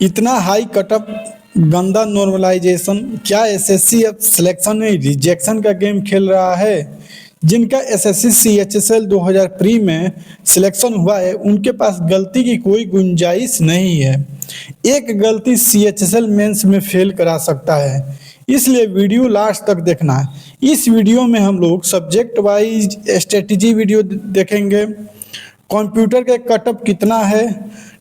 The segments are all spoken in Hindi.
इतना हाई कटअप, गंदा नॉर्मलाइजेशन, क्या एसएससी अब सिलेक्शन में रिजेक्शन का गेम खेल रहा है? जिनका एसएससी सीएचएसएल 2000 प्री में सिलेक्शन हुआ है उनके पास गलती की कोई गुंजाइश नहीं है। एक गलती सीएचएसएल मेंस में फेल करा सकता है, इसलिए वीडियो लास्ट तक देखना है। इस वीडियो में हम लोग सब्जेक्ट वाइज स्ट्रेटेजी वीडियो देखेंगे, कंप्यूटर का कटअप कितना है,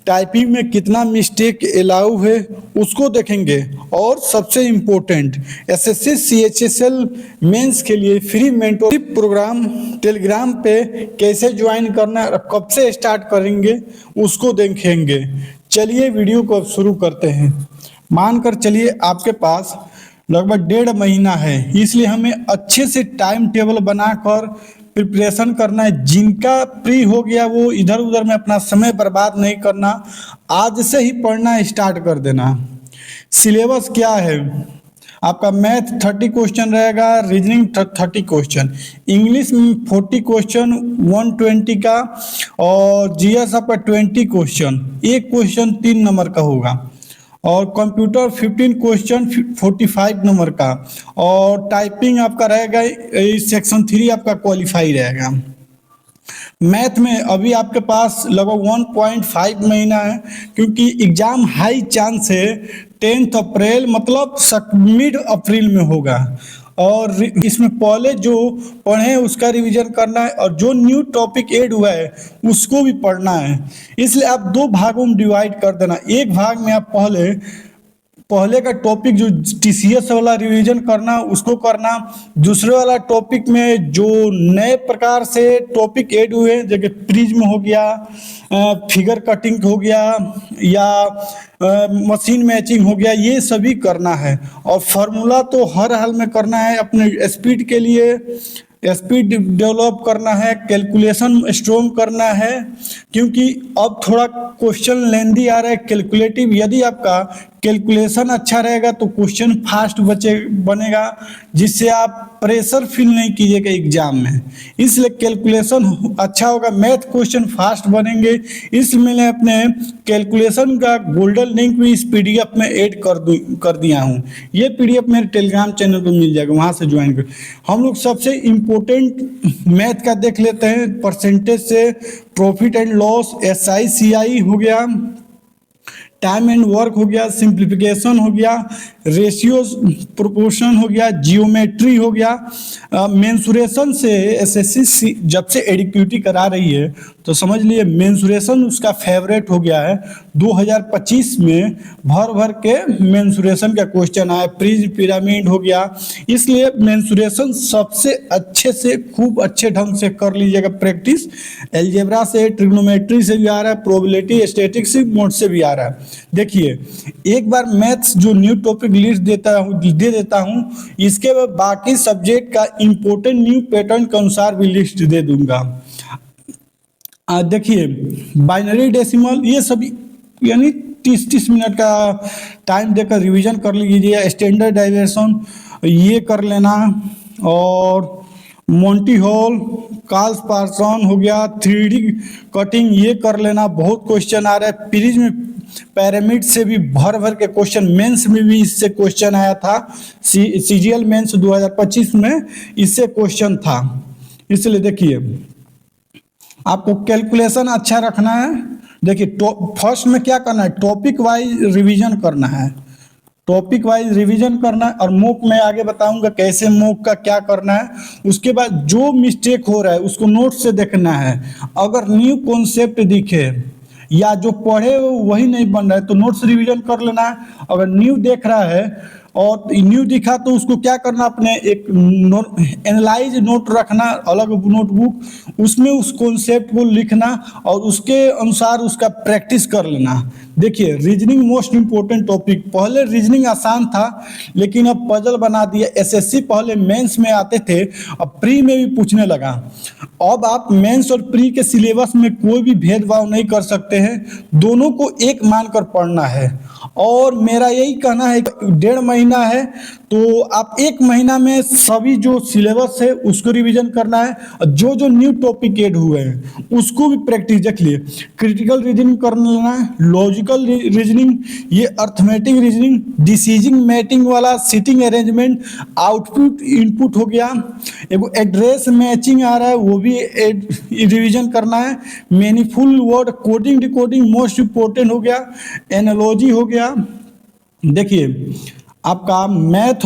टाइपिंग में कितना मिस्टेक अलाउ है उसको देखेंगे, और सबसे इम्पोर्टेंट एसएससी सीएचएसएल मेंस के लिए फ्री मेंटरशिप प्रोग्राम टेलीग्राम पे कैसे ज्वाइन करना है और कब से स्टार्ट करेंगे उसको देखेंगे। चलिए वीडियो को अब शुरू करते हैं। मानकर चलिए आपके पास लगभग 1.5 महीना है, इसलिए हमें अच्छे से टाइम टेबल बनाकर प्रिपरेशन करना है। जिनका प्री हो गया वो इधर उधर में अपना समय बर्बाद नहीं करना, आज से ही पढ़ना स्टार्ट कर देना। सिलेबस क्या है आपका? मैथ 30 क्वेश्चन रहेगा, रीजनिंग 30 क्वेश्चन, इंग्लिश में 40 क्वेश्चन 120 का, और जीएस आपका 20 क्वेश्चन, एक क्वेश्चन 3 नंबर का होगा, और कंप्यूटर 15 क्वेश्चन 45 नंबर का, और टाइपिंग आपका रहेगा सेक्शन 3 आपका क्वालिफाई रहेगा। मैथ में अभी आपके पास लगभग 1.5 महीना है, क्योंकि एग्जाम हाई चांस है 10 अप्रैल मतलब मिड अप्रैल में होगा, और इसमें पहले जो पढ़े उसका रिवीजन करना है, और जो न्यू टॉपिक ऐड हुआ है उसको भी पढ़ना है। इसलिए आप 2 भागों में डिवाइड कर देना। एक भाग में आप पहले का टॉपिक जो टीसीएस वाला रिवीजन करना उसको करना, दूसरे वाला टॉपिक में जो नए प्रकार से टॉपिक ऐड हुए हैं जैसे प्रिज्म हो गया, फिगर कटिंग हो गया, या मशीन मैचिंग हो गया, ये सभी करना है। और फार्मूला तो हर हाल में करना है, अपने स्पीड के लिए स्पीड डेवलप करना है, कैलकुलेशन स्ट्रॉन्ग करना है, क्योंकि अब थोड़ा क्वेश्चन लेंदी आ रहा है कैलकुलेटिव। यदि आपका कैलकुलेशन अच्छा रहेगा तो क्वेश्चन फास्ट बनेगा, जिससे आप प्रेशर फील नहीं कीजिएगा एग्जाम में। इसलिए कैलकुलेशन अच्छा होगा, मैथ क्वेश्चन फास्ट बनेंगे। इसलिए मैंने अपने कैलकुलेशन का गोल्डन लिंक भी इस पीडीएफ में ऐड कर दिया हूँ। ये पीडीएफ मेरे टेलीग्राम चैनल पर मिल जाएगा, वहाँ से ज्वाइन कर। हम लोग सबसे इम्पोर्टेंट मैथ का देख लेते हैं। परसेंटेज से profit and loss, SI CI हो गया, टाइम एंड वर्क हो गया, सिंप्लीफिकेशन हो गया, रेशियो प्रोपोर्शन हो गया, जियोमेट्री हो गया। मेंसुरेशन से एसएससी जब से एडिक्यूटी करा रही है तो समझ लिए मेंसुरेशन उसका फेवरेट हो गया है। 2025 में भर के मेंसुरेशन का क्वेश्चन आया, प्रिज्म पिरामिड हो गया। इसलिए मेंसुरेशन सबसे अच्छे से खूब अच्छे ढंग से कर लीजिएगा प्रैक्टिस। एलजेब्रा से, ट्रिग्नोमेट्री से भी आ रहा है, प्रोबेबिलिटी स्टैटिस्टिक्स मोड से भी आ रहा है। देखिए एक बार मैथ्स जो न्यू टॉपिक लिस्ट दे देता हूँ, इसके बाद बाकी सब्जेक्ट का इंपॉर्टेंट न्यू पैटर्न के अनुसार भी लिस्ट दे दूंगा। देखिए बाइनरी डेसिमल ये सभी यानी 30 मिनट का टाइम देकर रिवीजन कर लीजिए। स्टैंडर्ड डेविएशन ये कर लेना, और मोंटी हॉल, कार्ल्स पार्सन हो गया, 3D कटिंग ये कर लेना। बहुत क्वेश्चन आ रहा है प्रिज्म पिरामिड से भी भर के क्वेश्चन, मेंस में भी इससे क्वेश्चन आया था। सीजीएल मेंस 2025 में इससे क्वेश्चन था। इसलिए देखिए आपको कैलकुलेशन अच्छा रखना है। देखिए फर्स्ट में क्या करना है, टॉपिक वाइज रिवीजन करना है, टॉपिक वाइज रिवीजन करना है, और मॉक में आगे बताऊंगा कैसे मॉक का क्या करना है। उसके बाद जो मिस्टेक हो रहा है उसको नोट से देखना है। अगर न्यू कॉन्सेप्ट दिखे या जो पढ़े वही नहीं बन रहा है तो नोट्स रिवीजन कर लेना है। अगर न्यू देख रहा है और न्यू दिखा तो उसको क्या करना, अपने एक एनालाइज नोट रखना, अलग नोटबुक, उसमें उस कॉन्सेप्ट को लिखना और उसके अनुसार उसका प्रैक्टिस कर लेना। देखिए रीजनिंग मोस्ट इंपॉर्टेंट टॉपिक। पहले रीजनिंग आसान था लेकिन अब पजल बना दिया। एसएससी पहले मेंस में आते थे, अब प्री में भी पूछने लगा। अब आप मेंस और प्री के सिलेबस में कोई भी भेदभाव नहीं कर सकते हैं, दोनों को एक मानकर पढ़ना है। और मेरा यही कहना है कि 1.5 महीना महीना है, तो आप एक महीना में सभी जो सिलेबस है उसको रिवीजन करना है, और जो जो न्यू टॉपिक ऐड हुए हैं उसको भी प्रैक्टिस देख लिए। क्रिटिकल रीजनिंग कर लेना है, लॉजिकल रीजनिंग, ये अर्थमेटिक रीजनिंग, डिसीजन मेकिंग वाला, सीटिंग अरेंजमेंट, आउटपुट इनपुट हो गया, एगो एड्रेस मैचिंग आ रहा है वो भी रिवीजन करना है, meaningful word, coding decoding most important हो गया, एनालॉजी हो गया। देखिए आपका मैथ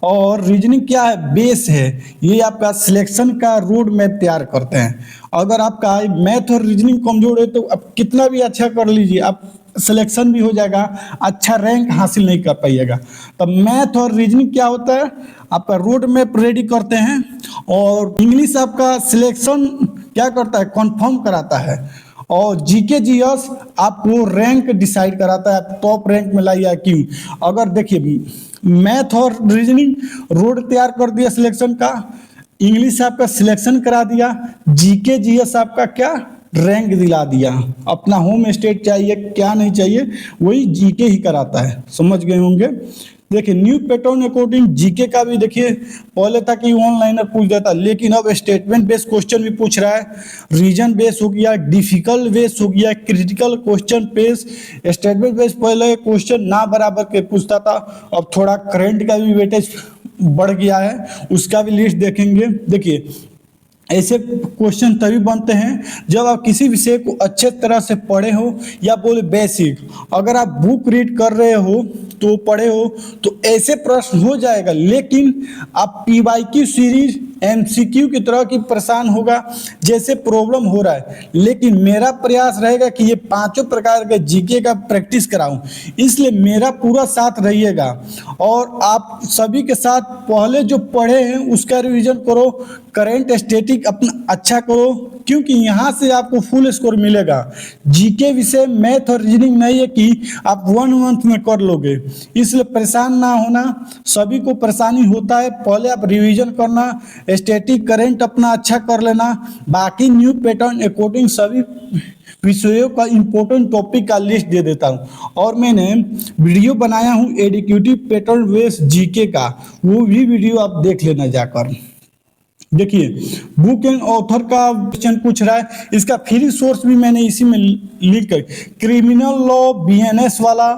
और रीजनिंग क्या है, बेस है, ये आपका सिलेक्शन का रोड मैप तैयार करते हैं। अगर आपका मैथ और रीजनिंग कमजोर है तो आप कितना भी अच्छा कर लीजिए, आप सिलेक्शन भी हो जाएगा, अच्छा रैंक हासिल नहीं कर पाइएगा। तो मैथ और रीजनिंग क्या होता है, आपका रोड मैप रेडी करते हैं, और इंग्लिश आपका सिलेक्शन क्या करता है, कन्फर्म कराता है, और जीके जीएस आपको रैंक डिसाइड कराता है, आप टॉप रैंक में लाइए क्यों। अगर देखिए मैथ और रीजनिंग रोड तैयार कर दिया सिलेक्शन का, इंग्लिश आपका सिलेक्शन करा दिया, जीके जीएस आपका क्या रैंक दिला दिया, अपना होम स्टेट चाहिए क्या नहीं चाहिए वही जीके ही कराता है, समझ गए होंगे। देखिए न्यू पैटर्न अकॉर्डिंग जीके का भी देखिए, पहले था कि ऑनलाइनर पूछ देता, लेकिन अब स्टेटमेंट बेस्ड क्वेश्चन भी पूछ रहा है, रीजन बेस हो गया, डिफिकल्ट बेस हो गया, critical question base, statement based पहले क्वेश्चन ना बराबर के पूछता था, अब थोड़ा करंट का भी वेटेज बढ़ गया है, उसका भी लिस्ट देखेंगे। देखिए ऐसे क्वेश्चन तभी बनते हैं जब आप किसी विषय को अच्छे तरह से पढ़े हो, या बोले बेसिक, अगर आप बुक रीड कर रहे हो तो पढ़े हो तो ऐसे प्रश्न हो जाएगा, लेकिन आप पीवाईक्यू सीरीज एमसीक्यू की तरह की परेशान होगा जैसे प्रॉब्लम हो रहा है। लेकिन मेरा प्रयास रहेगा कि ये पांचों प्रकार के जीके का प्रैक्टिस कराऊं, इसलिए मेरा पूरा साथ रहिएगा, और आप सभी के साथ पहले जो पढ़े हैं उसका रिवीजन करो, करंट स्टैटिक अपना अच्छा करो, क्योंकि यहाँ से आपको फुल स्कोर मिलेगा। जीके विषय मैथ और रीजनिंग नहीं है कि आप 1 मंथ में कर लोगे, इसलिए परेशान ना होना, सभी को परेशानी होता है, पहले आप रिवीजन करना, स्टैटिक करंट अपना अच्छा कर लेना, बाकी न्यू पैटर्न अकॉर्डिंग सभी विषयों का इंपॉर्टेंट टॉपिक का लिस्ट दे देता हूँ, और मैंने वीडियो बनाया हूँ एडुकेटिव पैटर्न बेस्ड जीके का, वो भी वीडियो आप देख लेना जाकर। देखिए बुक एंड ऑथर का क्वेश्चन पूछ रहा है, इसका फ्री सोर्स भी मैंने इसी में लिंक कर, क्रिमिनल लॉ बीएनएस वाला,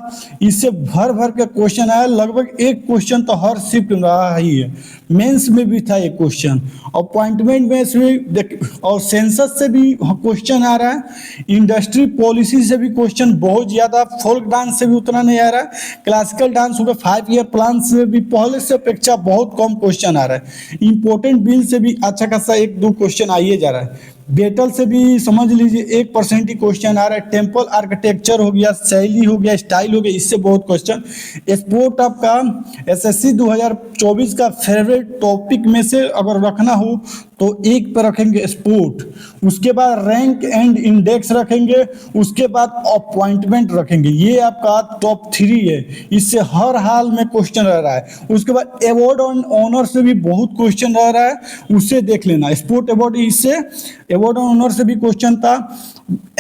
इससे भर भर के क्वेश्चन आया, लगभग एक क्वेश्चन तो हर शिफ्ट में रहा ही है, मेंस में भी था एक क्वेश्चन, अपॉइंटमेंट में भी, और सेंसस से भी क्वेश्चन आ रहा है, इंडस्ट्री पॉलिसी से भी क्वेश्चन बहुत ज्यादा, फोल्क डांस से भी उतना नहीं आ रहा है, क्लासिकल डांस होगा 5 ईयर प्लान से भी पहले से अपेक्षा बहुत कम क्वेश्चन आ रहा है, इंपॉर्टेंट बिल से भी अच्छा खासा 1-2 क्वेश्चन आइए जा रहा है, बेटल से भी समझ लीजिए 1% ही क्वेश्चन आ रहा है, टेम्पल आर्किटेक्चर हो गया, शैली हो गया, स्टाइल हो गया, इससे बहुत क्वेश्चन। स्पोर्ट आपका एसएससी 2024 का फेवरेट टॉपिक में से अगर रखना हो तो 1 पर रखेंगे स्पोर्ट, उसके बाद रैंक एंड इंडेक्स रखेंगे, उसके बाद अपॉइंटमेंट रखेंगे, ये आपका टॉप 3 है, इससे हर हाल में क्वेश्चन रह रहा है। उसके बाद अवार्ड एंड ऑनर से भी बहुत क्वेश्चन रह रहा है, उससे देख लेना, स्पोर्ट अवार्ड, इससे अवार्ड एंड ऑनर से भी क्वेश्चन था।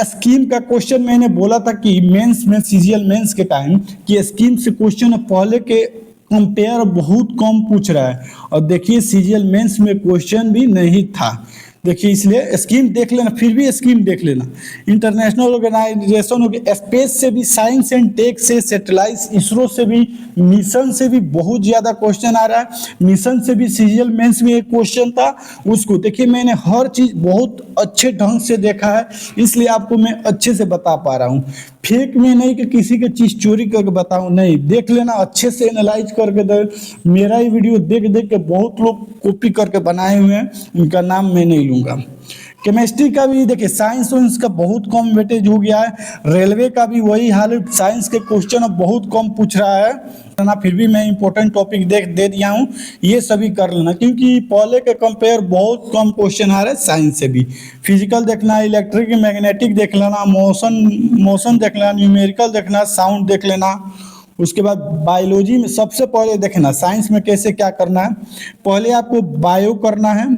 स्कीम का क्वेश्चन मैंने बोला था कि मेंस में सीजीएल मेंस के टाइम कि स्कीम से क्वेश्चन पहले के कंपेयर बहुत कम पूछ रहा है, और देखिए सीजीएल मेंस में क्वेश्चन भी नहीं था, देखिए इसलिए स्कीम देख लेना, फिर भी स्कीम देख लेना। इंटरनेशनल ऑर्गेनाइजेशन हो गया, स्पेस से भी, साइंस एंड टेक से, सैटेलाइट, इसरो से भी, मिशन से भी बहुत ज़्यादा क्वेश्चन आ रहा है, मिशन से भी सीजीएल मेंस में एक क्वेश्चन था, उसको देखिए मैंने हर चीज़ बहुत अच्छे ढंग से देखा है, इसलिए आपको मैं अच्छे से बता पा रहा हूँ, फेक में नहीं कि किसी की चीज़ चोरी करके बताऊँ, नहीं, देख लेना, अच्छे से एनालाइज करके दे। मेरा ही वीडियो देख देख के बहुत लोग कॉपी करके बनाए हुए हैं, उनका नाम मैं नहीं लूँगा। केमिस्ट्री का भी देखिए, साइंस वाइंस का बहुत कम वेटेज हो गया है, रेलवे का भी वही हाल है, साइंस के क्वेश्चन अब बहुत कम पूछ रहा है ना, फिर भी मैं इंपॉर्टेंट टॉपिक दे दिया हूँ, ये सभी कर लेना, क्योंकि पहले के कंपेयर बहुत कम क्वेश्चन आ रहे हैं साइंस से भी। फिजिकल देखना, इलेक्ट्रिक मैग्नेटिक देख लेना, मोशन देख लेना, न्यूमेरिकल देखना, साउंड देख लेना। उसके बाद बायोलॉजी में सबसे पहले देखना साइंस में कैसे क्या करना है, पहले आपको बायो करना है,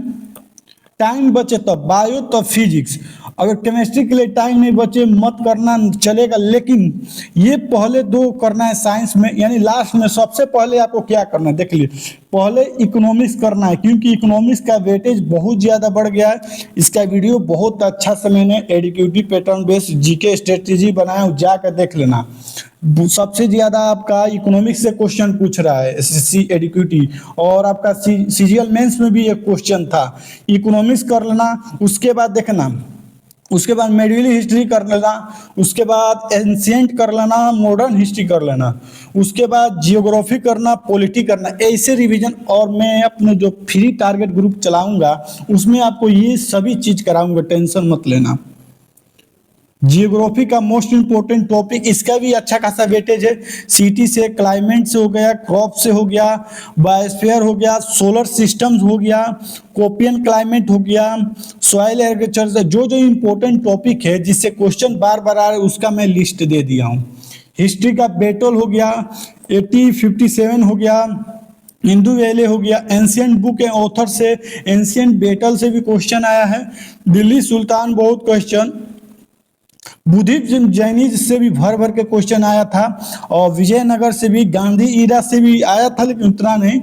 टाइम बचे तब बायो तब फिजिक्स, अगर केमिस्ट्री के लिए टाइम नहीं बचे मत करना, चलेगा, लेकिन ये पहले दो करना है साइंस में, यानी लास्ट में सबसे पहले आपको क्या करना है देख लीजिए। पहले इकोनॉमिक्स करना है, क्योंकि इकोनॉमिक्स का वेटेज बहुत ज़्यादा बढ़ गया है। इसका वीडियो बहुत अच्छा से मैंने educative pattern based GK strategy बनाया, जाकर देख लेना। सबसे ज़्यादा आपका इकोनॉमिक्स से क्वेश्चन पूछ रहा है एसएससी एडुकेटिव, और आपका सीजीएल मेंस में भी एक क्वेश्चन था। इकोनॉमिक्स कर लेना, उसके बाद देखना, उसके बाद मेडिवल हिस्ट्री कर लेना, उसके बाद एंशिएंट कर लेना, मॉडर्न हिस्ट्री कर लेना, उसके बाद जियोग्राफी करना, पॉलिटी करना, ऐसे रिवीजन। और मैं अपने जो फ्री टारगेट ग्रुप चलाऊंगा उसमें आपको ये सभी चीज़ कराऊंगा, टेंशन मत लेना। जियोग्राफी का मोस्ट इंपोर्टेंट टॉपिक, इसका भी अच्छा खासा वेटेज है। सिटी से, क्लाइमेट से हो गया, क्रॉप से हो गया, बायोस्फीयर हो गया, सोलर सिस्टम्स हो गया, कोपियन क्लाइमेट हो गया, सॉइल एग्रीकल्चर से जो जो इंपॉर्टेंट टॉपिक है जिससे क्वेश्चन बार बार आ रहे उसका मैं लिस्ट दे दिया हूँ। हिस्ट्री का बेटल हो गया, 8057 हो गया, हिंदू वैले हो गया, एंशियंट बुक के ऑथर से एंशियंट बेटल से भी क्वेश्चन आया है। दिल्ली सुल्तान बहुत क्वेश्चन, बुद्धिज्म जैनिज्म से भी भर भर के क्वेश्चन आया था, और विजयनगर से भी, गांधी ईरा से भी आया था, लेकिन उतना नहीं।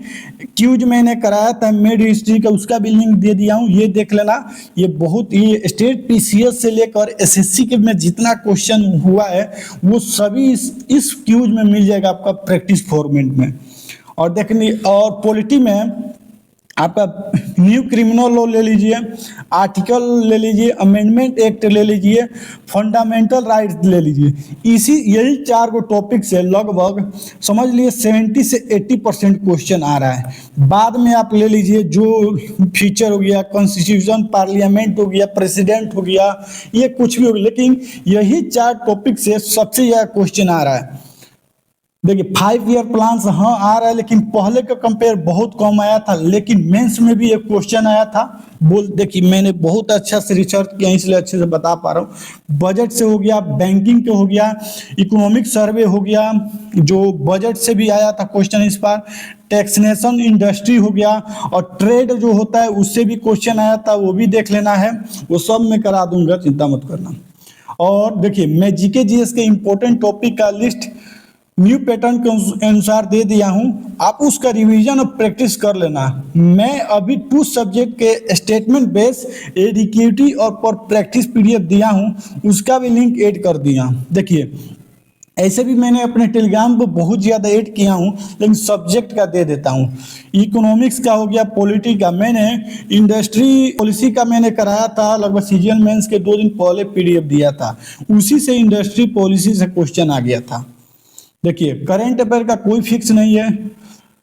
क्यूज मैंने कराया था मेड हिस्ट्री का, उसका भी लिंक दे दिया हूँ, ये देख लेना। ये बहुत, ये स्टेट पीसीएस से लेकर एसएससी के में जितना क्वेश्चन हुआ है वो सभी इस क्यूज में मिल जाएगा आपका प्रैक्टिस फॉर्मेट में। और देखनी, और पॉलिटी में आपका न्यू क्रिमिनल लॉ ले लीजिए, आर्टिकल ले लीजिए, अमेंडमेंट एक्ट ले लीजिए, फंडामेंटल राइट्स ले लीजिए। यही 4 को टॉपिक से लगभग समझ लिए 70 से 80% क्वेश्चन आ रहा है। बाद में आप ले लीजिए जो फीचर हो गया, कॉन्स्टिट्यूशन, पार्लियामेंट हो गया, प्रेसिडेंट हो गया, ये कुछ भी हो गया, लेकिन यही 4 टॉपिक से सबसे ज़्यादा क्वेश्चन आ रहा है। देखिए 5 ईयर प्लान्स हाँ आ रहा है, लेकिन पहले का कंपेयर बहुत कम आया था, लेकिन मेंस में भी एक क्वेश्चन आया था। देखिए मैंने बहुत अच्छा से रिसर्च किया इसलिए अच्छे से बता पा रहा हूँ। बजट से हो गया, बैंकिंग के हो गया, इकोनॉमिक सर्वे हो गया, जो बजट से भी आया था क्वेश्चन इस बार, टैक्सेशन इंडस्ट्री हो गया, और ट्रेड जो होता है उससे भी क्वेश्चन आया था, वो भी देख लेना है। वो सब मैं करा दूंगा, चिंता मत करना। और देखिए मैं जीके जीएस के इंपॉर्टेंट टॉपिक का लिस्ट न्यू पैटर्न के अनुसार दे दिया हूं, आप उसका रिवीजन और प्रैक्टिस कर लेना। मैं अभी 2 सब्जेक्ट के स्टेटमेंट बेस एडुकेटिव और पर प्रैक्टिस पीडीएफ दिया हूं, उसका भी लिंक ऐड कर दिया। देखिए ऐसे भी मैंने अपने टेलीग्राम पर बहुत ज़्यादा ऐड किया हूं, लेकिन सब्जेक्ट का दे देता हूं। इकोनॉमिक्स का हो गया, पॉलिटी का, मैंने इंडस्ट्री पॉलिसी का मैंने कराया था, लगभग सीजीएल मेंस के 2 दिन पहले पीडीएफ दिया था, उसी से इंडस्ट्री पॉलिसी से क्वेश्चन आ गया था। देखिए करंट अफेयर का कोई फिक्स नहीं है,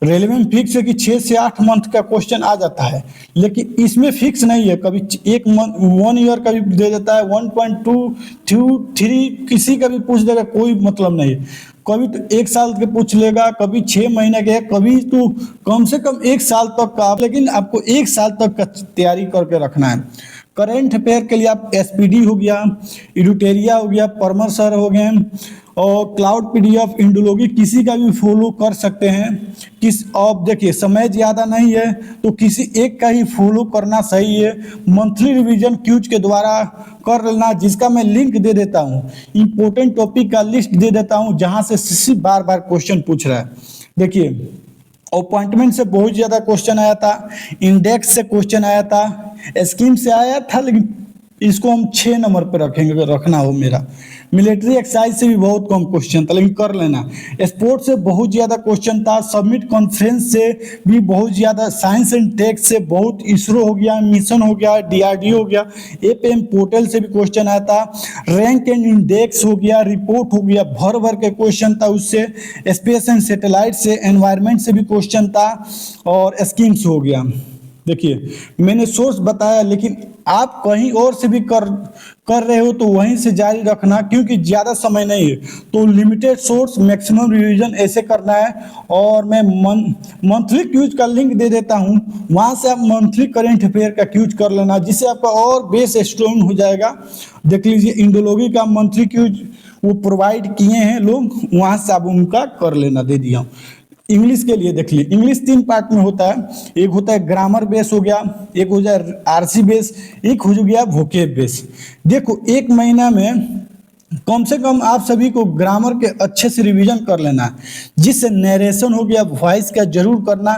रेलेवेंट फिक्स है कि 6 से 8 मंथ का क्वेश्चन आ जाता है, लेकिन इसमें फिक्स नहीं है, कभी 1 ईयर का भी दे देता है, 1.2, 2, 3 किसी का भी पूछ देगा, कोई मतलब नहीं है। कभी तो 1 साल के पूछ लेगा, कभी 6 महीने के, कभी तो कम से कम 1 साल तक का, लेकिन आपको 1 साल तक का तैयारी करके रखना है। करंट अफेयर के लिए आप एसपीडी हो गया, इडुटेरिया हो गया, परमर सर हो गए, और क्लाउड पीडीएफ, इंडोलॉगी किसी का भी फॉलो कर सकते हैं। अब देखिए समय ज़्यादा नहीं है तो किसी एक का ही फॉलो करना सही है। मंथली रिवीजन क्यूज के द्वारा कर लेना, जिसका मैं लिंक दे देता हूँ। इंपॉर्टेंट टॉपिक का लिस्ट दे देता हूँ जहाँ से सीसी बार बार क्वेश्चन पूछ रहा है। देखिए अपॉइंटमेंट से बहुत ज़्यादा क्वेश्चन आया था, इंडेक्स से क्वेश्चन आया था, स्कीम से आया था, लेकिन इसको हम 6 नंबर पर रखेंगे अगर रखना हो मेरा। मिलिट्री एक्सरसाइज से भी बहुत कम क्वेश्चन था, लेकिन कर लेना। स्पोर्ट्स से बहुत ज़्यादा क्वेश्चन था, सबमिट कॉन्फ्रेंस से भी बहुत ज़्यादा, साइंस एंड टेक से बहुत, इसरो हो गया, मिशन हो गया, डीआरडीओ हो गया, एपीएम पोर्टल से भी क्वेश्चन आया था, रैंक एंड इंडेक्स हो गया, रिपोर्ट हो गया, भर भर के क्वेश्चन था उससे, स्पेस एंड सैटेलाइट से, एनवायरमेंट से भी क्वेश्चन था, और स्कीम्स हो गया। देखिए मैंने सोर्स बताया, लेकिन आप कहीं और से भी कर रहे हो तो वहीं से जारी रखना, क्योंकि ज़्यादा समय नहीं है, तो लिमिटेड सोर्स मैक्सिमम रिवीजन ऐसे करना है। और मैं मंथली क्यूज का लिंक दे देता हूँ, वहाँ से आप मंथली करंट अफेयर का क्यूज कर लेना, जिससे आपका और बेस स्ट्रॉन्ग हो जाएगा। देख लीजिए इंडोलॉगी का मंथली क्यूज वो प्रोवाइड किए हैं लोग, वहाँ से आप उनका कर लेना, दे दिया हूँ। इंग्लिश के लिए देख ली, इंग्लिश 3 पार्ट में होता है। एक होता है ग्रामर बेस हो गया, एक हो जाए आरसी बेस, एक हो गया वोकेब बेस। देखो 1 महीना में कम से कम आप सभी को ग्रामर के अच्छे से रिवीजन कर लेना है, जिससे नरेशन हो गया, वॉइस का जरूर करना।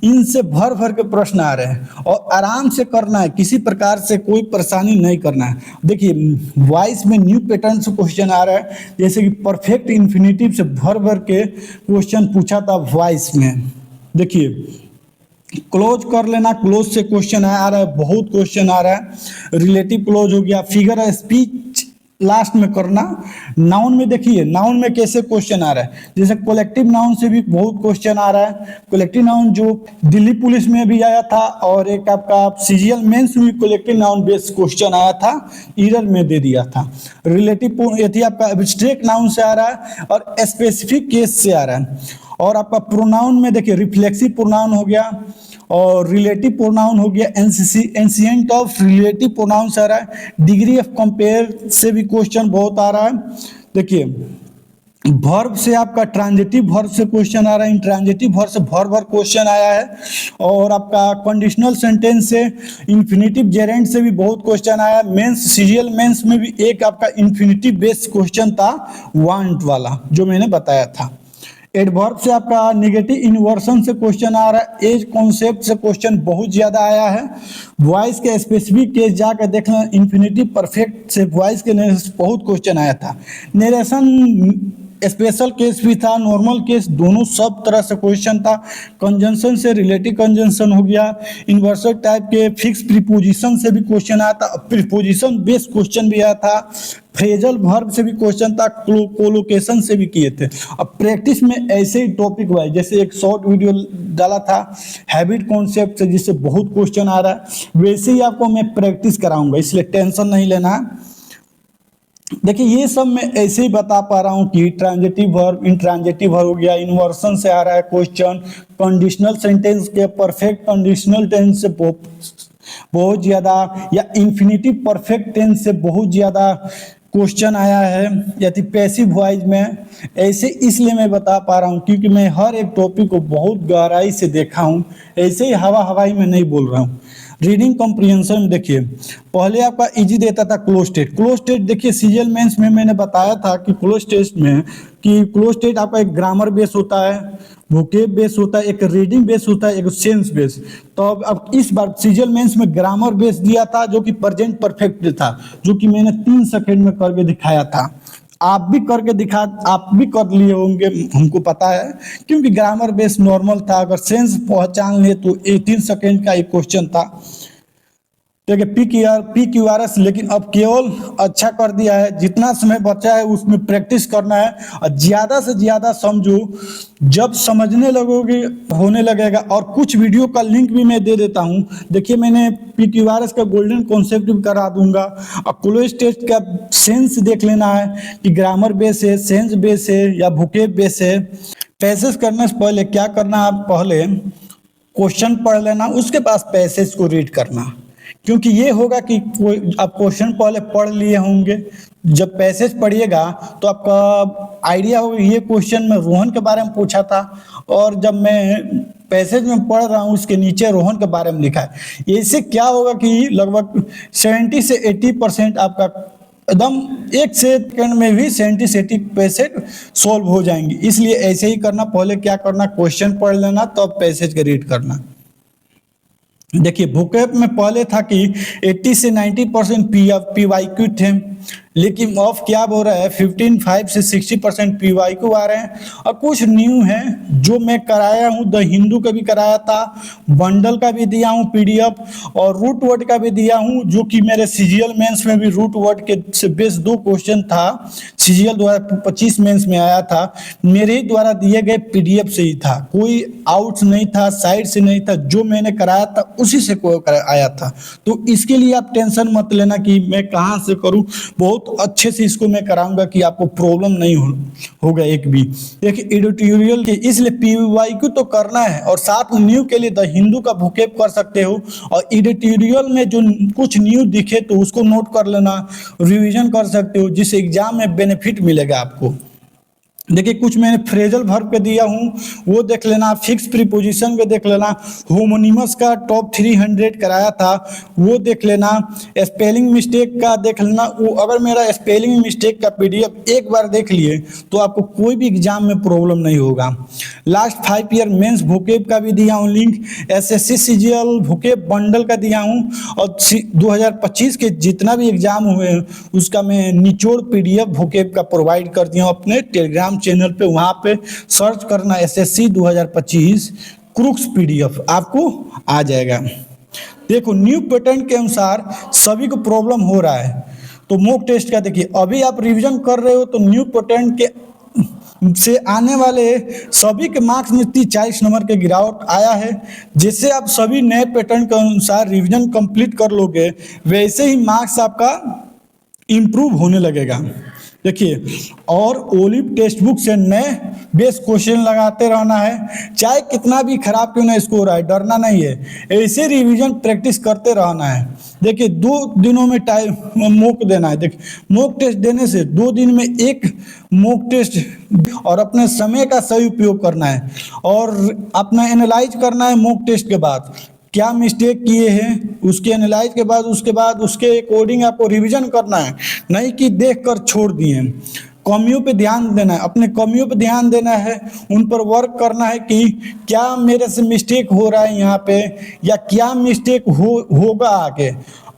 इनसे भर भर के प्रश्न आ रहे हैं और आराम से करना है, किसी प्रकार से कोई परेशानी नहीं करना है। देखिए वॉइस में न्यू पैटर्न से क्वेश्चन आ रहा है, जैसे कि परफेक्ट इन्फिनिटिव से भर भर के क्वेश्चन पूछा था वॉइस में। देखिए क्लोज कर लेना, क्लोज से क्वेश्चन आ रहा है, बहुत क्वेश्चन आ रहा है। रिलेटिव क्लोज हो गया, फिगर ऑफ स्पीच लास्ट में करना। नाउन में देखिए, नाउन में कैसे क्वेश्चन आ रहा है, जैसे कलेक्टिव नाउन से भी बहुत क्वेश्चन आ रहा है। कलेक्टिव नाउन जो दिल्ली पुलिस में भी आया था और एक आपका सीजीएल मेंस में कलेक्टिव नाउन बेस्ड क्वेश्चन आया था, एरर में दे दिया था। रिलेटिव यदि आपका एब्स्ट्रैक्ट नाउन से आ रहा है और स्पेसिफिक केस से आ रहा है। और आपका प्रोनाउन में देखिए रिफ्लेक्सिव प्रोनाउन हो गया और रिलेटिव प्रोनाउन हो गया, एंशिएंट ऑफ रिलेटिव प्रोनाउन से आ रहा है। डिग्री ऑफ कंपेयर से भी क्वेश्चन बहुत आ रहा है। देखिए वर्ब से आपका ट्रांजिटिव वर्ब से क्वेश्चन आ रहा है, इंट्रांजिटिव वर्ब से भर भर क्वेश्चन आया है। और आपका कंडीशनल सेंटेंस से, इन्फिनिटिव जेरेंट से भी बहुत क्वेश्चन आया। मेंस सीरियल मेंस में भी एक आपका इन्फिनिटिव बेस्ड क्वेश्चन था, वांट वाला, जो मैंने बताया था। एडवर्ब से आपका नेगेटिव इन्वर्सन से क्वेश्चन आ रहा है। एज कॉन्सेप्ट से क्वेश्चन बहुत ज्यादा आया है। वॉइस के स्पेसिफिक केस जाकर देखना, इन्फिनिटिव परफेक्ट से वॉइस के बहुत क्वेश्चन आया था। नरेशन स्पेशल केस भी था, नॉर्मल केस, दोनों सब तरह से क्वेश्चन था। कंजंक्शन से रिलेटिव कंजंक्शन हो गया। इन्वर्सल टाइप के फिक्स प्रीपोजिशन से भी क्वेश्चन आया था, प्रीपोजिशन बेस्ड क्वेश्चन भी आया था। फ्रेजल वर्ब से भी क्वेश्चन था, कोलोकेशन से भी किए थे। अब प्रैक्टिस में ऐसे ही टॉपिक वाइज, जैसे एक शॉर्ट वीडियो डाला था हैबिट कॉन्सेप्ट से, जिससे बहुत क्वेश्चन आ रहा है, वैसे ही आपको मैं प्रैक्टिस कराऊंगा, इसलिए टेंशन नहीं लेना। देखिए ये सब मैं ऐसे ही बता पा रहा हूँ कि ट्रांजिटिव वर्ब, इंट्रांजिटिव वर्ब हो गया, इन्वर्सन से आ रहा है क्वेश्चन, कंडीशनल सेंटेंस के परफेक्ट कंडीशनल टेंस से बहुत ज्यादा, या इन्फिनिटिव परफेक्ट टेंस से बहुत ज्यादा क्वेश्चन आया है, यदि पैसिव वॉइस में। ऐसे इसलिए मैं बता पा रहा हूँ क्योंकि मैं हर एक टॉपिक को बहुत गहराई से देखा हूँ, ऐसे ही हवा हवाई में नहीं बोल रहा हूँ। रीडिंग कॉम्प्रिहेंशन में देखिए, पहले आपका इजी देता था क्लोज टेस्ट। क्लोज टेस्ट देखिए सीजीएल मेंस में मैंने बताया था कि क्लोज टेस्ट में, कि क्लोज टेस्ट आपका एक ग्रामर बेस होता है, वोकेब बेस होता है, एक रीडिंग बेस होता है, एक सेंस बेस। तो अब इस बार सीजीएल मेंस में ग्रामर बेस दिया था, जो कि प्रेजेंट परफेक्ट था, जो कि मैंने 3 सेकंड में करके दिखाया था। आप भी कर लिए होंगे, हमको पता है, क्योंकि ग्रामर बेस नॉर्मल था। अगर सेंस पहचान ले तो 3 सेकंड का एक क्वेश्चन था। देखिए PQRS, लेकिन अब केवल अच्छा कर दिया है। जितना समय बचा है उसमें प्रैक्टिस करना है और ज्यादा से ज्यादा समझो। जब समझने लगोगे होने लगेगा। और कुछ वीडियो का लिंक भी मैं दे देता हूं। देखिए मैंने PQRS का गोल्डन कॉन्सेप्ट भी करा दूंगा। और क्लोज टेस्ट का सेंस देख लेना है कि ग्रामर बेस है, सेंस बेस है या वोकेब बेस है। पैसेज करने से पहले क्या करना, आप पहले क्वेश्चन पढ़ लेना, उसके बाद पैसेज को रीड करना। क्योंकि ये होगा कि आप क्वेश्चन पहले पढ़ लिए होंगे, जब पैसेज पढ़िएगा तो आपका आइडिया होगा। ये क्वेश्चन में रोहन के बारे में पूछा था और जब मैं पैसेज में पढ़ रहा हूँ उसके नीचे रोहन के बारे में लिखा है। इससे क्या होगा कि लगभग 70 से 80% आपका एकदम 1 सेकंड में भी 70 से 80% सॉल्व हो जाएंगे। इसलिए ऐसे ही करना, पहले क्या करना, क्वेश्चन पढ़ लेना, तो अब पैसेज का रीड करना। देखिए वोकैब में पहले था कि 80 से 90% PYQ थे, लेकिन ऑफ क्या बोल रहा है 15 से 60% PYQ आ रहे हैं। और कुछ न्यू है जो मैं कराया हूँ, द हिंदू का भी कराया था, बंडल का भी दिया हूँ PDF, और रूट वर्ड का भी दिया हूँ, जो कि मेरे सीजीएल मेंस में भी रूट वर्ड के से बेस 2 क्वेश्चन था, सीजीएल 2025 मेंस में आया था। मेरे ही द्वारा दिए गए PDF से ही था, कोई आउट नहीं था, साइड से नहीं था, जो मैंने कराया था उसी से आया था। तो इसके लिए आप टेंशन मत लेना कि मैं कहाँ से करूँ, बहुत अच्छे से इसको मैं कराऊंगा कि आपको प्रॉब्लम नहीं होगा एक भी। देखिए एडिटोरियल के, इसलिए PYQ तो करना है, और साथ में न्यू के लिए द हिंदू का वोकैब कर सकते हो, और एडिटोरियल में जो कुछ न्यू दिखे तो उसको नोट कर लेना, रिवीजन कर सकते हो, जिससे एग्जाम में बेनिफिट मिलेगा आपको। देखिए कुछ मैंने फ्रेजल वर्ब पे दिया हूँ, वो देख लेना। फिक्स प्रीपोजिशन पे देख लेना। होमोनिमस का टॉप 300 कराया था, वो देख लेना। स्पेलिंग मिस्टेक का देख लेना। वो अगर मेरा स्पेलिंग मिस्टेक का पीडीएफ एक बार देख लिए तो आपको कोई भी एग्जाम में प्रॉब्लम नहीं होगा। लास्ट 5 ईयर मेंस वोकेब का भी दिया हूँ link. SSC CGL vocab bundle का दिया हूँ, और 2025 के जितना भी एग्जाम हुए हैं उसका मैं निचोड़ पीडीएफ वोकेब का प्रोवाइड कर दिया हूँ अपने टेलीग्राम चैनल पे। वहां पे सर्च करना एसएससी 2025 क्रुक्स पीडीएफ, आपको आ जाएगा। देखो न्यू पैटर्न के अनुसार सभी को प्रॉब्लम हो रहा है। तो मॉक टेस्ट का देखिए, अभी आप रिवीजन कर रहे हो तो न्यू पैटर्न के से आने वाले सभी के मार्क्स में 30-40 नंबर के गिरावट आया है। जैसे आप सभी नए पैटर्न के अनुसार रिवीजन कंप्लीट कर लोगे, वैसे ही मार्क्स आपका इम्प्रूव होने लगेगा। देखिए, और ओलिव टेक्स्ट बुक से नए बेस क्वेश्चन लगाते रहना है, चाहे कितना भी खराब क्यों ना स्कोर आए, डरना नहीं है। ऐसे रिवीजन प्रैक्टिस करते रहना है। देखिए 2 दिनों में टाइम मॉक देना है। देखिए मॉक टेस्ट देने से 2 दिन में एक मॉक टेस्ट, और अपने समय का सही उपयोग करना है, और अपना एनालाइज करना है मॉक टेस्ट के बाद क्या मिस्टेक किए हैं, उसके एनालाइज के बाद उसके अकॉर्डिंग आपको रिवीजन करना है, नहीं कि देखकर छोड़ दिए। कमियों पे ध्यान देना है, अपने कमियों पे ध्यान देना है, उन पर वर्क करना है कि क्या मेरे से मिस्टेक हो रहा है यहाँ पे, या क्या मिस्टेक होगा आगे।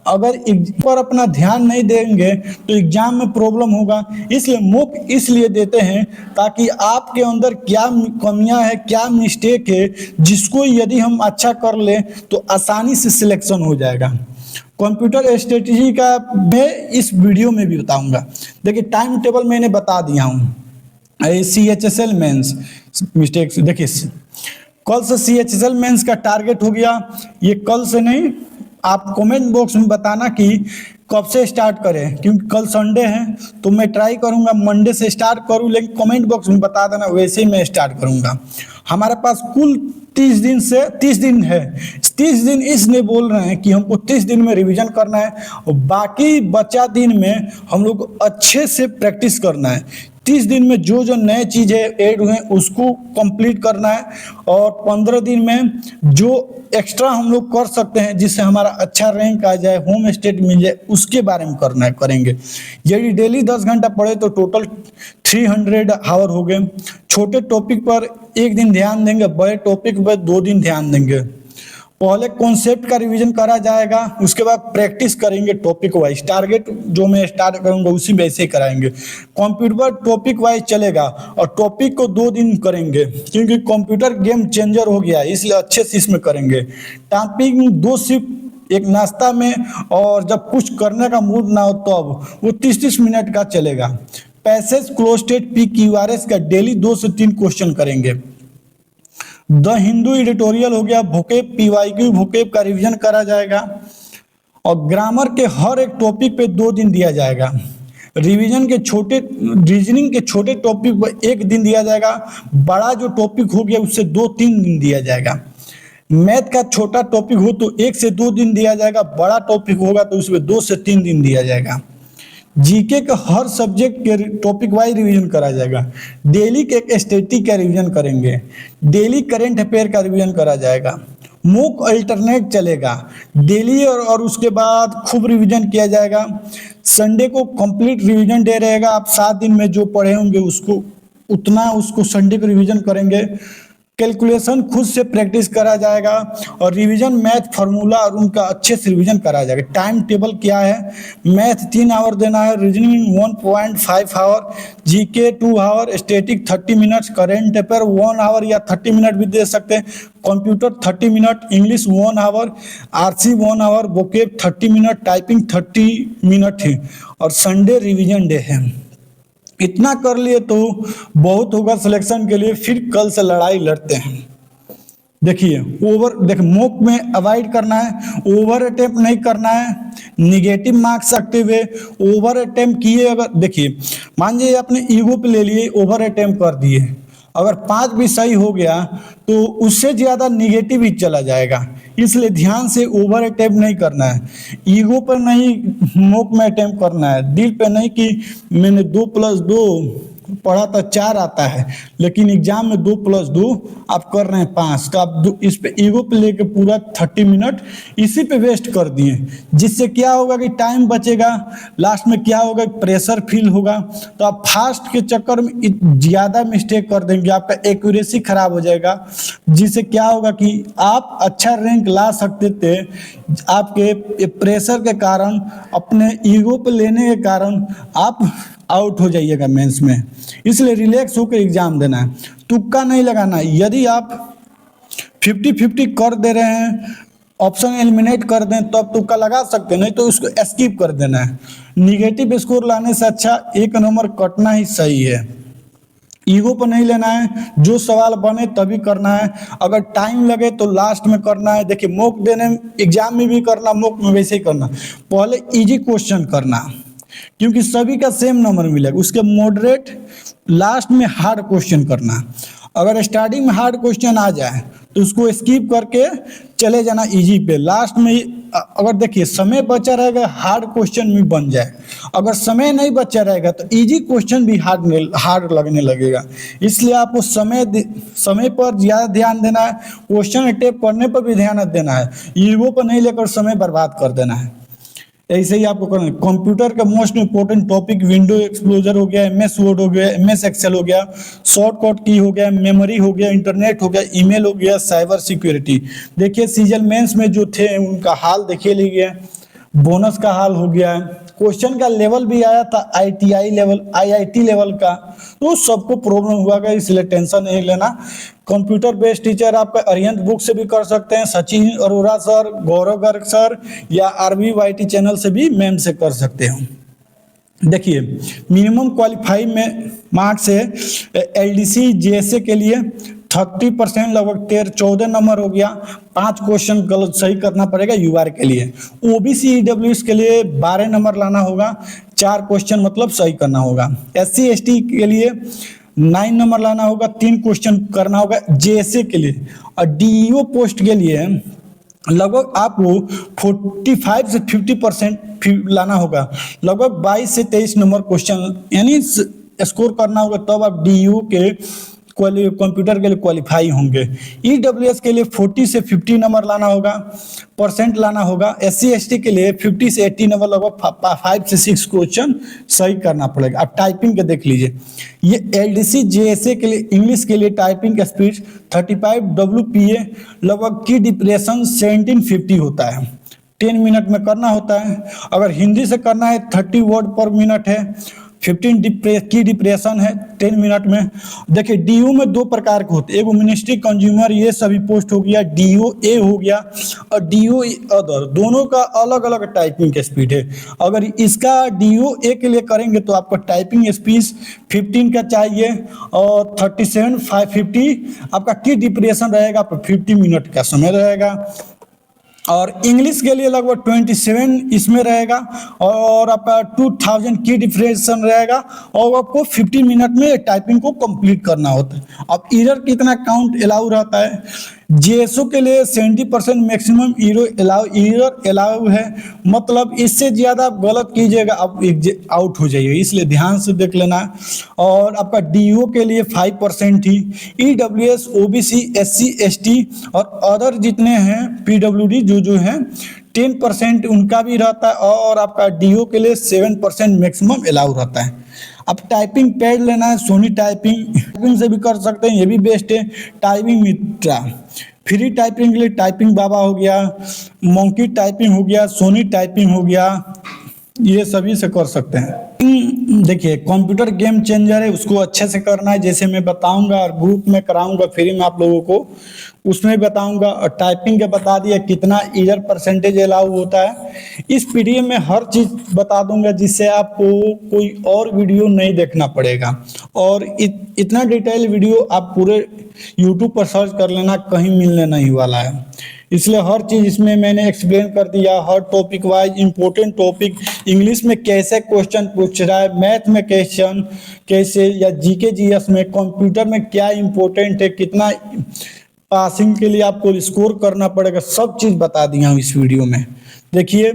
अगर एग्जाम पर अपना ध्यान नहीं देंगे तो एग्जाम में प्रॉब्लम होगा। इसलिए मॉक इसलिए देते हैं ताकि आपके अंदर क्या कमियां है, क्या मिस्टेक है, जिसको यदि हम अच्छा कर लें तो आसानी से सिलेक्शन हो जाएगा। कंप्यूटर स्ट्रेटजी का मैं इस वीडियो में भी बताऊंगा। देखिए टाइम टेबल मैंने बता दिया हूँ। CHSL मेंस मिस्टेक, देखिए कल से CHSL मेंस का टारगेट हो गया। ये कल से नहीं, आप कमेंट बॉक्स में बताना कि कब से स्टार्ट करें, क्योंकि कल संडे है तो मैं ट्राई करूंगा मंडे से स्टार्ट करूं, लेकिन कमेंट बॉक्स में बता देना, वैसे ही मैं स्टार्ट करूंगा। हमारे पास कुल 30 दिन है। 30 दिन इसलिए बोल रहे हैं कि हमको 30 दिन में रिवीजन करना है, और बाकी बचा दिन में हम लोग अच्छे से प्रैक्टिस करना है। 30 दिन में जो जो नए चीज़ें ऐड हुए उसको कंप्लीट करना है, और 15 दिन में जो एक्स्ट्रा हम लोग कर सकते हैं जिससे हमारा अच्छा रैंक आ जाए, होम स्टेट मिल जाए, उसके बारे में करेंगे। यदि डेली 10 घंटा पढ़े तो टोटल 300 आवर हो गए। छोटे टॉपिक पर 1 दिन ध्यान देंगे, बड़े टॉपिक पर 2 दिन ध्यान देंगे। पहले कॉन्सेप्ट का रिवीजन करा जाएगा, उसके बाद प्रैक्टिस करेंगे टॉपिक वाइज। टारगेट जो मैं स्टार्ट करूंगा उसी में ऐसे ही कराएंगे। कंप्यूटर टॉपिक वाइज चलेगा, और टॉपिक को 2 दिन करेंगे, क्योंकि कंप्यूटर गेम चेंजर हो गया है, इसलिए अच्छे से इसमें करेंगे। टॉपिक में 2 शिफ्ट, एक नाश्ता में, और जब कुछ करने का मूड ना हो तो अब वो 30-30 मिनट का चलेगा। पैसेज क्लोस्टेड PQRS का डेली 2 से 3 क्वेश्चन करेंगे। द हिंदू एडिटोरियल हो गया, वोकेब PYQ वोकेब का रिवीजन करा जाएगा, और ग्रामर के हर एक टॉपिक पे 2 दिन दिया जाएगा। रीजनिंग के छोटे टॉपिक पर 1 दिन दिया जाएगा, बड़ा जो टॉपिक हो गया उससे 2-3 दिन दिया जाएगा। मैथ का छोटा टॉपिक हो तो 1 से 2 दिन दिया जाएगा, बड़ा टॉपिक होगा तो उसमें 2 से 3 दिन दिया जाएगा। जीके का हर सब्जेक्ट के टॉपिक वाइज रिवीजन करा जाएगा। डेली के एक स्टैटिक का रिवीजन करेंगे, डेली करंट अफेयर का रिवीजन करा जाएगा। मॉक अल्टरनेट चलेगा डेली, और उसके बाद खूब रिवीजन किया जाएगा। संडे को कंप्लीट रिवीजन डे रहेगा। आप 7 दिन में जो पढ़े होंगे उसको संडे को रिवीजन करेंगे। कैलकुलेशन खुद से प्रैक्टिस करा जाएगा, और रिवीजन मैथ फार्मूला और उनका अच्छे से रिवीजन करा जाएगा। टाइम टेबल क्या है, मैथ 3 आवर देना है, reasoning 1.5 hour, GK 2 hour, static 30 minutes, current affair 1 hour या 30 मिनट भी दे सकते हैं, computer 30 minute, English 1 hour, RC 1 hour, vocab 30 minute, typing 30 minute है, और संडे रिवीजन डे है। इतना कर लिए तो बहुत होगा सिलेक्शन के लिए। फिर कल से लड़ाई लड़ते हैं। देखिए मॉक में अवॉइड करना है, ओवर अटेम्प्ट नहीं करना है। निगेटिव मार्क्स रखते हुए ओवर अटेम्प्ट किए, अगर देखिए मान लीजिए अपने ईगो पे ले लिए, ओवर अटेम्प्ट कर दिए, अगर 5 भी सही हो गया तो उससे ज़्यादा निगेटिव ही चला जाएगा। इसलिए ध्यान से ओवर अटेम्प्ट नहीं करना है, ईगो पर नहीं मॉक में अटेम्प्ट करना है, दिल पे नहीं कि मैंने 2+2 पढ़ा था 4 आता है, लेकिन एग्जाम में 2 + 2 आप कर रहे हैं 5, तो आप इस पे ईगो पे लेके पूरा 30 मिनट इसी पे वेस्ट कर दिए, जिससे क्या होगा कि टाइम बचेगा, लास्ट में क्या होगा, प्रेशर फील होगा, तो आप फास्ट के चक्कर में ज़्यादा मिस्टेक कर देंगे, आपका एक्यूरेसी खराब हो जाएगा, जिससे क्या होगा कि आप अच्छा रैंक ला सकते थे, आपके प्रेशर के कारण, अपने ईगो पे लेने के कारण आप आउट हो जाइएगा मेंस में। इसलिए रिलैक्स होकर एग्जाम देना है, तुक्का नहीं लगाना है। यदि आप 50-50 कर दे रहे हैं, ऑप्शन एलिमिनेट कर दें तो आप तुक्का लगा सकते हैं, नहीं तो उसको स्किप कर देना है। निगेटिव स्कोर लाने से अच्छा 1 नंबर कटना ही सही है। ईगो पर नहीं लेना है, जो सवाल बने तभी करना है, अगर टाइम लगे तो लास्ट में करना है। देखिए मॉक देने एग्जाम में भी करना, मॉक में वैसे ही करना, पहले इजी क्वेश्चन करना, क्योंकि सभी का सेम नंबर मिलेगा, उसके मॉडरेट लास्ट में हार्ड क्वेश्चन करना। अगर स्टार्टिंग में हार्ड क्वेश्चन आ जाए तो उसको स्किप करके चले जाना इजी पे, लास्ट में अगर देखिए समय बचा रहेगा हार्ड क्वेश्चन भी बन जाए, अगर समय नहीं बचा रहेगा तो इजी क्वेश्चन भी हार्ड लगने लगेगा। इसलिए आपको समय पर ज़्यादा ध्यान देना है, क्वेश्चन अटेम्प्ट करने पर भी ध्यान देना है, ईगो पर नहीं लेकर समय बर्बाद कर देना है। ऐसे ही आपको करना है। कंप्यूटर का मोस्ट इंपॉर्टेंट टॉपिक विंडो एक्सप्लोजर हो गया, MS वर्ड हो गया, MS एक्सेल हो गया, शॉर्टकट की हो गया, मेमोरी हो गया, इंटरनेट हो गया, ईमेल हो गया, साइबर सिक्योरिटी। देखिए सीजल मेंस में जो थे उनका हाल देखे लीजिए, बोनस का हाल हो गया है, क्वेश्चन का लेवल भी आया था ITI लेवल, IIT लेवल का, तो सबको प्रॉब्लम हुआ गया, इसलिए टेंशन नहीं लेना। कंप्यूटर बेस्ड टीचर आपका अरिहंत बुक से भी कर सकते हैं, सचिन अरोड़ा सर, गौरव गर्ग सर, या RVYT चैनल से भी मैम से कर सकते हो। देखिए मिनिमम क्वालिफाई में मार्क्स है LDC JSA के लिए 30%, लगभग 14 नंबर हो गया, 5 क्वेश्चन गलत सही करना पड़ेगा UR के लिए। OBC EWS के लिए 12 नंबर लाना होगा, 4 क्वेश्चन मतलब सही करना होगा। SC ST के लिए 9 नंबर लाना होगा, 3 क्वेश्चन करना होगा JSA के लिए। और DEO पोस्ट के लिए लगभग आपको 45 से 50% लाना होगा, लगभग 22 से 23 नंबर क्वेश्चन यानी स्कोर करना होगा, तब आप DEO के कंप्यूटर के लिए क्वालिफाई होंगे। EWS के लिए 40 से 50 नंबर लाना होगा, परसेंट लाना होगा। SC ST के लिए 50 से 80 नंबर, लगभग 5 से 6 क्वेश्चन सही करना पड़ेगा। आप टाइपिंग के देख लीजिए, ये LDC JSA के लिए इंग्लिश के लिए टाइपिंग का स्पीड 35 WPA, लगभग की डिप्रेशन 1750 होता है, 10 मिनट में करना होता है। अगर हिंदी से करना है 30 वर्ड पर मिनट है, 15 की डिप्रेशन है 10 मिनट में। देखिए DO में 2 प्रकार के होते हैं, एक मिनिस्ट्री कंज्यूमर ये सभी पोस्ट हो गया, DOA हो गया, और DOA अदर, दोनों का अलग अलग टाइपिंग का स्पीड है। अगर इसका DOA के लिए करेंगे तो आपको टाइपिंग स्पीड 15 का चाहिए, और 37,550 आपका की डिप्रेशन रहेगा, 50 मिनट का समय रहेगा। और इंग्लिश के लिए लगभग 27 इसमें रहेगा, और आपका 2000 की डिफ्रेंशन रहेगा, और आपको 15 मिनट में टाइपिंग को कंप्लीट करना होता है। अब एरर कितना काउंट अलाउ रहता है, JSO के लिए 70% मैक्सिमम एरर अलाउ है, मतलब इससे ज़्यादा आप गलत कीजिएगा आप आउट हो जाइए, इसलिए ध्यान से देख लेना। और आपका DO के लिए 5% ही, EWS OBC SC ST और अदर जितने हैं PWD जो हैं 10% उनका भी रहता है, और आपका DO के लिए 7% मैक्सिमम अलाउ रहता है। अब टाइपिंग पैड लेना है, सोनी टाइपिंग से भी कर सकते हैं, ये भी बेस्ट है। टाइपिंग मित्रा फ्री टाइपिंग के लिए टाइपिंग बाबा हो गया, मोंकी टाइपिंग हो गया, सोनी टाइपिंग हो गया, ये सभी से कर सकते हैं। देखिए कंप्यूटर गेम चेंजर है, उसको अच्छे से करना है, जैसे मैं बताऊंगा, और ग्रुप में कराऊंगा फ्री में आप लोगों को, उसमें बताऊंगा। और टाइपिंग के बता दिया कितना एरर परसेंटेज अलाउ होता है, इस PDF में हर चीज़ बता दूंगा, जिससे आपको कोई और वीडियो नहीं देखना पड़ेगा। और इतना डिटेल वीडियो आप पूरे YouTube पर सर्च कर लेना, कहीं मिलने नहीं वाला है। इसलिए हर चीज़ इसमें मैंने एक्सप्लेन कर दिया, हर topic wise important topic, English में कैसे क्वेश्चन पूछ रहा है, मैथ में क्वेश्चन कैसे, या GK GS में, कंप्यूटर में क्या इंपॉर्टेंट है, कितना पासिंग के लिए आपको स्कोर करना पड़ेगा, सब चीज़ बता दिया हूँ इस वीडियो में। देखिए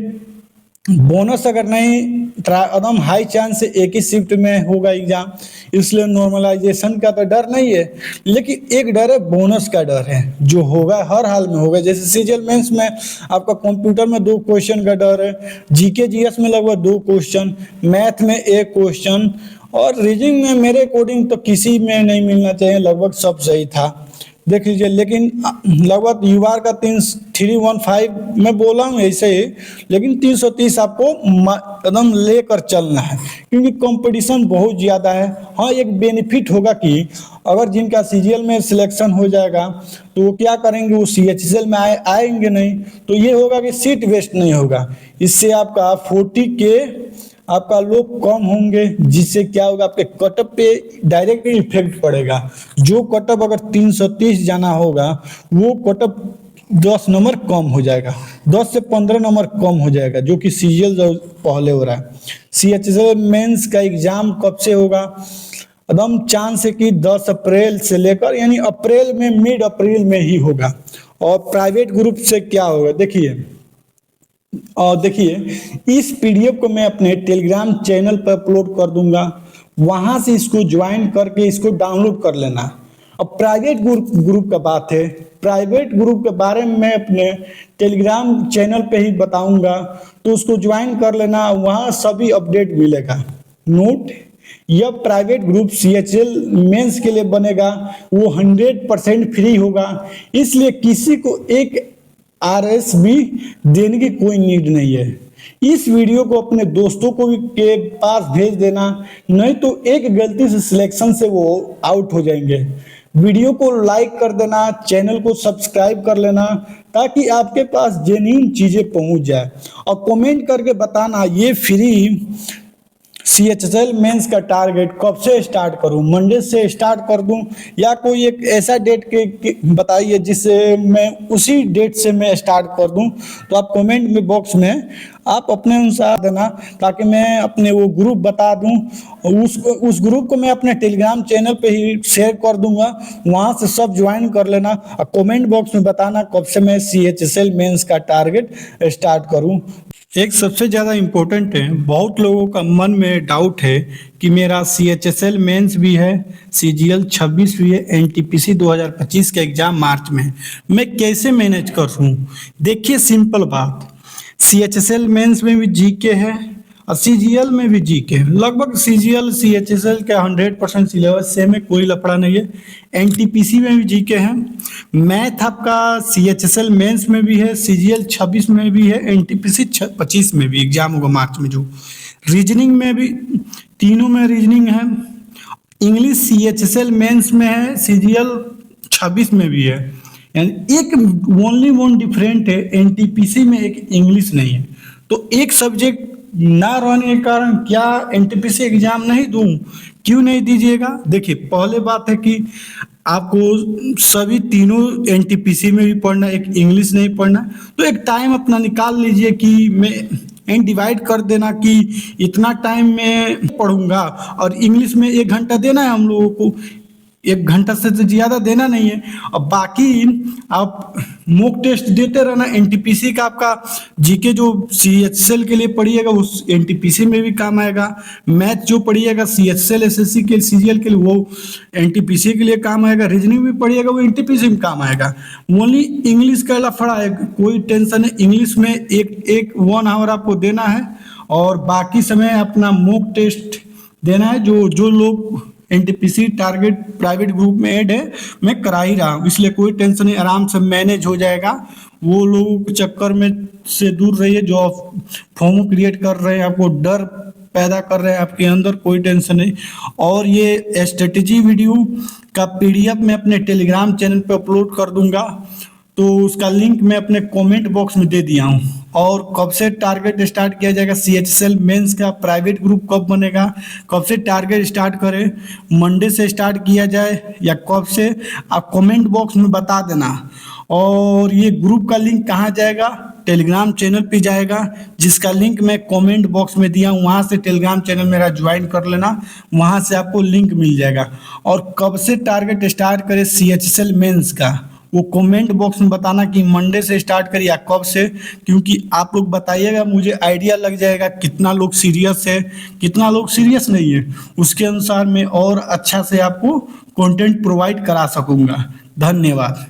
बोनस अगर नहीं एकदम हाई चांस है एक ही शिफ्ट में होगा एग्जाम, इसलिए नॉर्मलाइजेशन का तो डर नहीं है। लेकिन एक डर है, बोनस का डर है, जो होगा हर हाल में होगा। जैसे सीजीएल मेंस में आपका कंप्यूटर में 2 क्वेश्चन का डर है, जीके जीएस में लगभग 2 क्वेश्चन, मैथ में 1 क्वेश्चन, और रीजनिंग में मेरे अकॉर्डिंग तो किसी में नहीं मिलना चाहिए, लगभग सब सही था देख लीजिए। लेकिन लगभग युवार का 315 मैं बोला हूँ ऐसे ही, लेकिन 330 आपको एकदम लेकर चलना है, क्योंकि कंपटीशन बहुत ज़्यादा है। हाँ, एक बेनिफिट होगा कि अगर जिनका सीजीएल में सिलेक्शन हो जाएगा तो वो क्या करेंगे, वो सीएचएसएल में आएंगे नहीं, तो ये होगा कि सीट वेस्ट नहीं होगा। इससे आपका 40 के आपका लोग कम होंगे, जिससे क्या होगा, आपके कटअप पे डायरेक्ट इफेक्ट पड़ेगा। जो कटअप अगर 330 जाना होगा, वो कटअप 10 नंबर कम हो जाएगा, 10 से 15 नंबर कम हो जाएगा, जो कि सीजीएल जो पहले हो रहा है। सीएचएसएल मेंस का एग्जाम कब से होगा, एकदम चांस है कि 10 अप्रैल से लेकर, यानी अप्रैल में, मिड अप्रैल में ही होगा। और प्राइवेट ग्रुप से क्या होगा देखिए, और देखिए इस पीडीएफ को मैं अपने टेलीग्राम चैनल पर अपलोड कर दूंगा, वहां से इसको ज्वाइन करके इसको डाउनलोड कर लेना। अब प्राइवेट ग्रुप का बात है, प्राइवेट ग्रुप के बारे में मैं अपने टेलीग्राम चैनल पे ही बताऊंगा, तो उसको ज्वाइन कर लेना, वहां सभी अपडेट मिलेगा। नोट, यह प्राइवेट ग्रुप सीएचएल मेंस के लिए बनेगा, वो 100% फ्री होगा, इसलिए किसी को एक आरएस भी देने की कोई नीड नहीं है। इस वीडियो को अपने दोस्तों को भी के पास भेज देना, नहीं तो एक गलती से सिलेक्शन से वो आउट हो जाएंगे। वीडियो को लाइक कर देना, चैनल को सब्सक्राइब कर लेना, ताकि आपके पास जेन्युइन चीजें पहुंच जाए। और कमेंट करके बताना ये फ्री सीएचएसएल मेंस का टारगेट कब से स्टार्ट करूं, मंडे से स्टार्ट कर दूं, या कोई एक ऐसा डेट के बताइए जिससे मैं उसी डेट से मैं स्टार्ट कर दूं। तो आप कमेंट में बॉक्स में आप अपने अनुसार देना, ताकि मैं अपने वो ग्रुप बता दूं। उस ग्रुप को मैं अपने टेलीग्राम चैनल पे ही शेयर कर दूंगा, वहां से सब ज्वाइन कर लेना। और कमेंट बॉक्स में बताना कब से मैं सीएचएसएल मेंस का टारगेट स्टार्ट करूं। एक सबसे ज़्यादा इम्पोर्टेंट है, बहुत लोगों का मन में डाउट है कि मेरा सीएचएसएल मेंस भी है, सीजीएल 26 भी है, एनटीपीसी 2025 का एग्जाम मार्च में है, मैं कैसे मैनेज करूं। देखिए सिंपल बात, सीएचएसएल मेंस में भी जीके है और सीजीएल में भी जीके है। लगभग सीजीएल सीएचएसएल का 100% सिलेबस सेम है, कोई लफड़ा नहीं है। एनटीपीसी में भी जीके है, मैथ आपका सीएचएसएल मेंस में भी है, सीजीएल 26 में भी है, एनटीपीसी 25 में भी एग्जाम होगा मार्च में। जो रीजनिंग में भी, तीनों में रीजनिंग है। इंग्लिश सीएचएसएल मेंस में है, सीजीएल 26 में भी है। यानी एक ओनली वन डिफरेंट है, एनटीपीसी में एक इंग्लिश नहीं है। तो एक सब्जेक्ट ना रहने के कारण क्या एनटीपीसी एग्जाम नहीं दूं, क्यों नहीं दीजिएगा। देखिए पहले बात है कि आपको सभी तीनों एनटीपीसी में भी पढ़ना, एक इंग्लिश नहीं पढ़ना। तो एक टाइम अपना निकाल लीजिए कि मैं एंड डिवाइड कर देना कि इतना टाइम में पढ़ूंगा, और इंग्लिश में 1 घंटा देना है हम लोगों को, 1 घंटा से ज़्यादा देना नहीं है। और बाकी आप मॉक टेस्ट देते रहना। एनटीपीसी का आपका जीके जो सीएचएसएल के लिए पढ़िएगा उस एनटीपीसी में भी काम आएगा, मैथ जो पढ़िएगा सीएचएसएल एसएससी के सीजीएल के लिए वो एनटीपीसी के लिए काम आएगा, रीजनिंग भी पढ़िएगा वो एनटीपीसी में काम आएगा। ओनली इंग्लिश का लफड़ा है, कोई टेंशन है, इंग्लिश में एक 1 आवर आपको देना है, और बाकी समय अपना मॉक टेस्ट देना है। जो लोग एनटीपीसी टारगेट प्राइवेट ग्रुप में ऐड है, मैं करा ही रहा हूँ, इसलिए कोई टेंशन नहीं, आराम से मैनेज हो जाएगा। वो लोगों के चक्कर में से दूर रहिए जो फॉर्म क्रिएट कर रहे हैं, आपको डर पैदा कर रहे हैं आपके अंदर, कोई टेंशन नहीं। और ये स्ट्रेटेजी वीडियो का पीडीएफ मैं अपने टेलीग्राम चैनल पे अपलोड कर दूंगा, तो उसका लिंक मैं अपने कमेंट बॉक्स में दे दिया हूँ। और कब से टारगेट स्टार्ट किया जाएगा, सीएचएसएल मेंस का प्राइवेट ग्रुप कब बनेगा, कब से टारगेट स्टार्ट करें, मंडे से स्टार्ट किया जाए या कब से, आप कमेंट बॉक्स में बता देना। और ये ग्रुप का लिंक कहाँ जाएगा, टेलीग्राम चैनल पे जाएगा, जिसका लिंक मैं कमेंट बॉक्स में दिया हूँ, वहाँ से टेलीग्राम चैनल मेरा ज्वाइन कर लेना, वहाँ से आपको लिंक मिल जाएगा। और कब से टारगेट स्टार्ट करें सीएचएसएल मेंस का, वो कमेंट बॉक्स में बताना कि मंडे से स्टार्ट करिए या कब से, क्योंकि आप लोग बताइएगा मुझे आइडिया लग जाएगा कितना लोग सीरियस है कितना लोग सीरियस नहीं है, उसके अनुसार मैं और अच्छा से आपको कंटेंट प्रोवाइड करा सकूंगा। धन्यवाद।